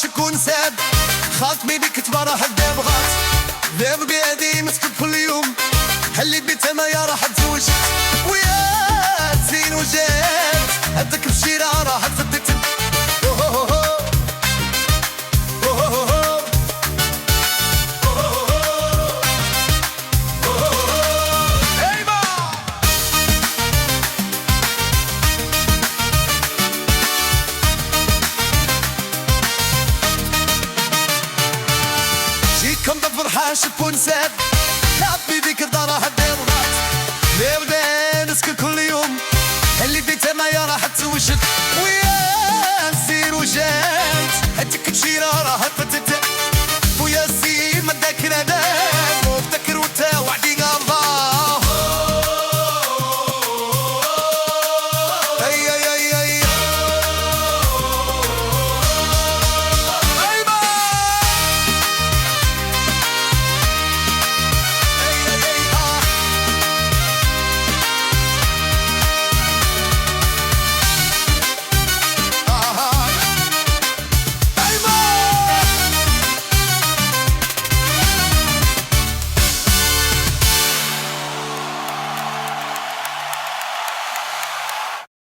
شكون ساد خاطمي بك تبارح الداب غات ذاب بيدي مسك كل يوم حلي بيت ما يا راح تزوج ويا زين وجات هدك بشيرة راح تفدت كم ضفر شكون ساد لعبي بيك الدارة الدير غات ليه نسك كل يوم اللي بيته ما يا راح تزوجك ويا نسير وجات هديك بشيرة راح تفتت